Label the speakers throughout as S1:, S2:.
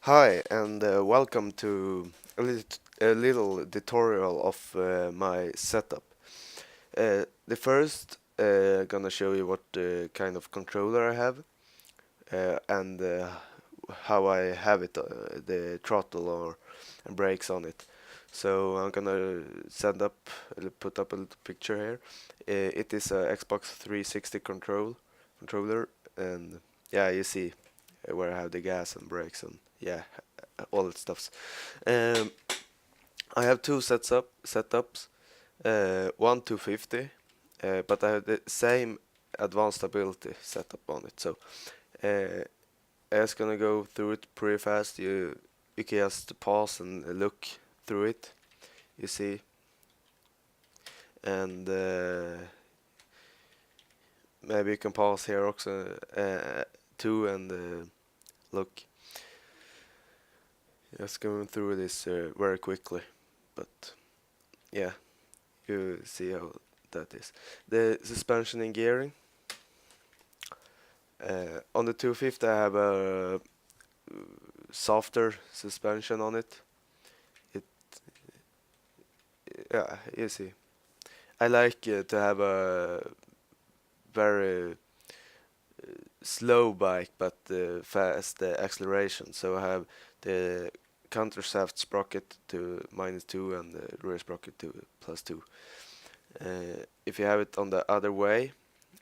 S1: Hi, and welcome to a little tutorial of my setup. The first, gonna show you what kind of controller I have and how I have it, the throttle or and brakes on it. So I'm gonna put up a little picture here. It is a Xbox 360 controller, and yeah, you see where I have the gas and brakes and yeah, all that stuffs. Um, I have two setups, one 250, but I have the same advanced stability setup on it. So I'm just gonna go through it pretty fast. You can just pause and look through it. You see, and maybe you can pause here also too and look. Just going through this very quickly, but yeah, you see how that is. The suspension and gearing. On the 250 I have a softer suspension on it. It Yeah, you see. I like to have a very slow bike but fast acceleration. So I have the countershaft sprocket to -2 and the rear sprocket to +2. If you have it on the other way,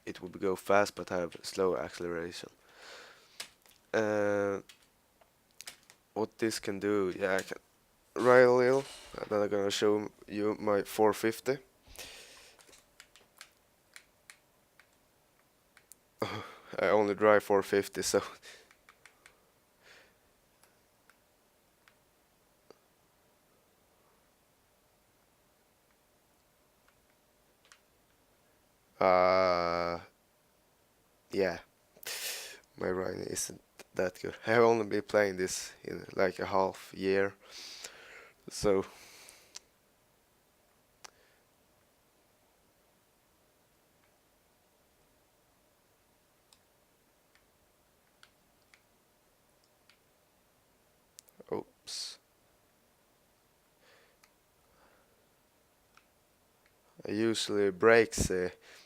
S1: it will go fast but have slow acceleration. Uh, what this can do, yeah, I can ride a little, and then I'm gonna show you my 450. I only drive 450, so uh, yeah, my riding isn't that good. I have only been playing this in like a half year, so oops. I usually brakes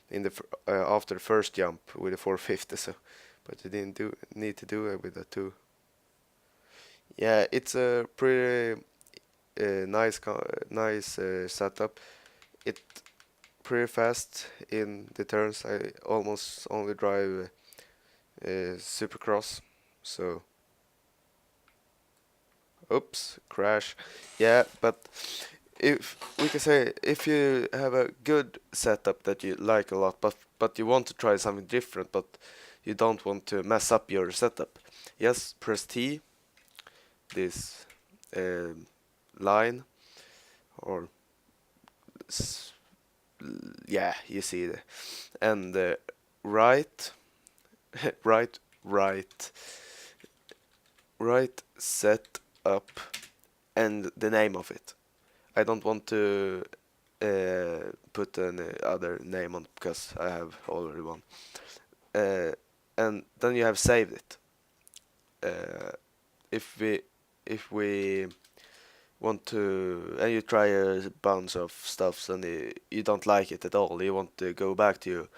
S1: in after the first jump with a 450, so but I didn't need to do it with a two. Yeah, it's a pretty nice setup. It pretty fast in the turns. I almost only drive Supercross, so oops, crash. Yeah, but if we can say if you have a good setup that you like a lot, but you want to try something different, but you don't want to mess up your setup, yes, press T, this um, line, or yeah, you see the and right, right, right, right, set up, and the name of it. I don't want to put an other name on because I have already one. Uh, and then you have saved it. Uh, if we want to, and you try a bunch of stuffs and you don't like it at all, you want to go back to your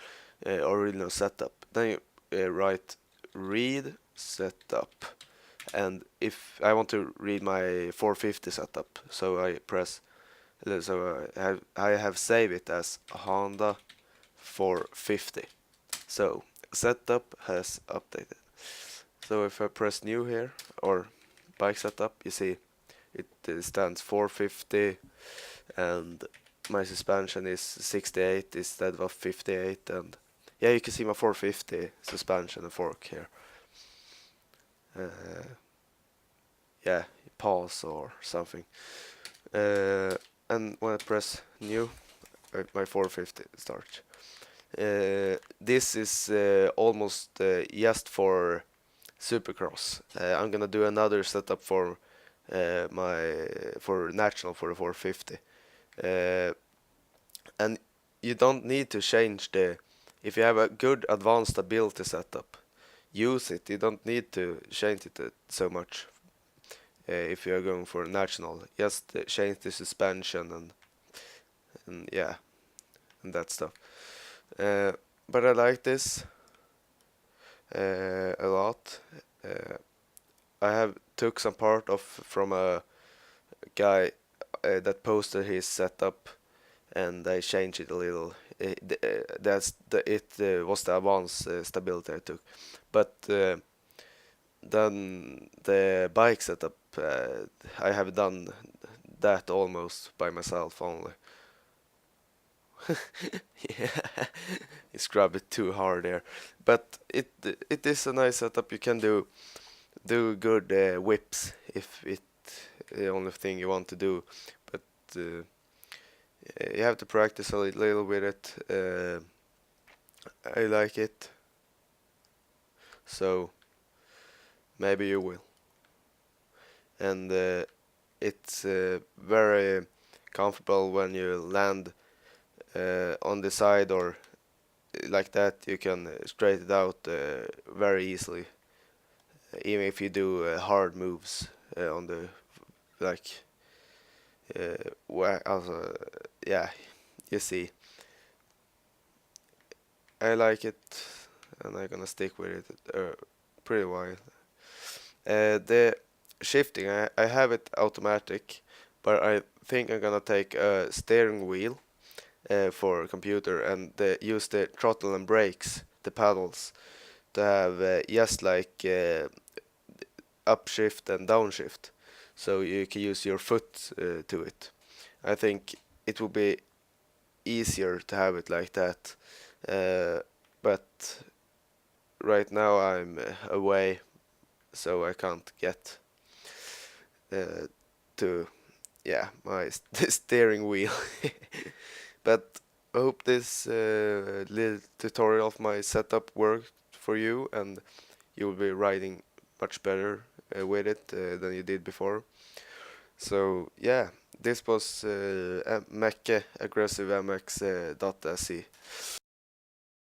S1: original setup, then you write read setup. And if I want to read my 450 setup, so I press, so I have saved it as Honda 450. So setup has updated. So if I press new here or bike setup, you see it stands 450 and my suspension is 68 instead of 58, and yeah, you can see my 450 suspension and fork here. Uh, yeah, pause or something. Uh, and when I press new, my 450 starts. This is almost just for Supercross. I'm gonna do another setup for my for national for the 450. Uh, and you don't need to change the. If you have a good advanced stability setup, use it. You don't need to change it so much. if you are going for national. Just change the suspension and yeah, and that stuff. Uh, but I like this a lot. Uh, I have took some part of from a guy that posted his setup, and I changed it a little. It was the advanced stability I took, but then the bike setup I have done that almost by myself only. Yeah, you scrub it too hard there, but it is a nice setup. You can do good whips if it the only thing you want to do, but uh, you have to practice a little with it. I like it, so maybe you will. And it's very comfortable when you land on the side or like that. You can straighten it out very easily, even if you do hard moves on the like also yeah, you see. I like it, and I'm gonna stick with it pretty while. The shifting, I have it automatic, but I think I'm gonna take a steering wheel for a computer and use the throttle and brakes, the pedals, to have just like upshift and downshift, so you can use your foot to it. I think it will be easier to have it like that, but right now I'm away, so I can't get uh, to yeah my steering wheel. But I hope this little tutorial of my setup worked for you, and you will be riding much better with it than you did before. So yeah, this was Mecke Aggressive MX.se.